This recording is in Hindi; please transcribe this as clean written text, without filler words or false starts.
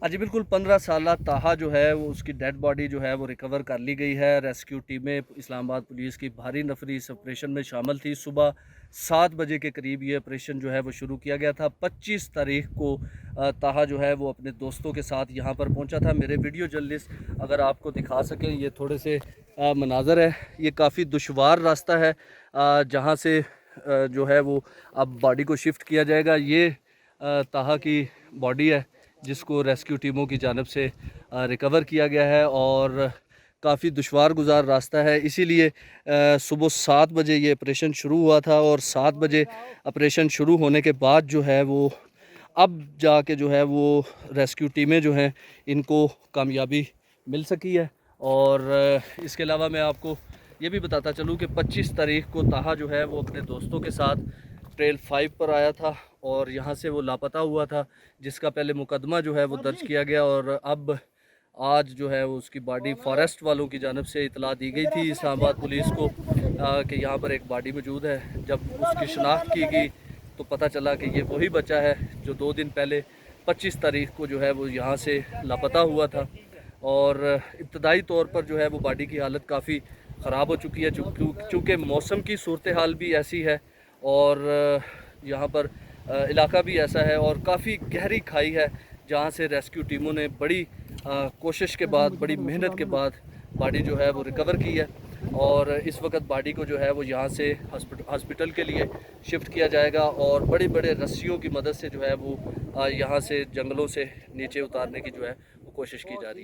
जी बिल्कुल, 15 साला ताहा जो है वो उसकी डेड बॉडी जो है वो रिकवर कर ली गई है। रेस्क्यू टीमें इस्लामाबाद पुलिस की भारी नफरी इस ऑपरेशन में शामिल थी। सुबह 7 बजे के करीब ये ऑपरेशन जो है वो शुरू किया गया था। 25 तारीख को ताहा जो है वो अपने दोस्तों के साथ यहाँ पर पहुँचा था। मेरे वीडियो जर्नलिस्ट अगर आपको दिखा सकें, ये थोड़े से मनाज़र है। ये काफ़ी दुशवार रास्ता है जहाँ से जो है वो अब बॉडी को शिफ्ट किया जाएगा। ये ताहा की बॉडी है जिसको रेस्क्यू टीमों की जानिब से रिकवर किया गया है और काफ़ी दुशवार गुज़ार रास्ता है। इसीलिए सुबह 7 बजे ये ऑपरेशन शुरू हुआ था और 7 बजे ऑपरेशन शुरू होने के बाद जो है वो अब जाके जो है वो रेस्क्यू टीमें जो हैं इनको कामयाबी मिल सकी है। और इसके अलावा मैं आपको ये भी बताता चलूँ कि 25 तारीख को ताहा जो है वो अपने दोस्तों के साथ ट्रेल 5 पर आया था और यहाँ से वो लापता हुआ था, जिसका पहले मुकदमा जो है वो दर्ज किया गया और अब आज जो है वो उसकी बॉडी फॉरेस्ट वालों की जानिब से इतला दी गई थी इस्लामाबाद पुलिस को कि यहाँ पर एक बॉडी मौजूद है। जब उसकी शनाख्त की गई तो पता चला कि ये वही बच्चा है जो 2 दिन पहले 25 तारीख को जो है वो यहाँ से लापता हुआ था। और इब्तदाई तौर पर जो है वो बॉडी की हालत काफ़ी ख़राब हो चुकी है, चूँकि मौसम की सूरत हाल भी ऐसी है और यहाँ पर इलाका भी ऐसा है और काफ़ी गहरी खाई है, जहाँ से रेस्क्यू टीमों ने बड़ी कोशिश के बाद, बड़ी मेहनत के बाद बॉडी जो है वो रिकवर की है। और इस वक्त बॉडी को जो है वो यहाँ से हॉस्पिटल के लिए शिफ्ट किया जाएगा और बड़े बड़े रस्सियों की मदद से जो है वो यहाँ से जंगलों से नीचे उतारने की जो है वो कोशिश की जा रही है।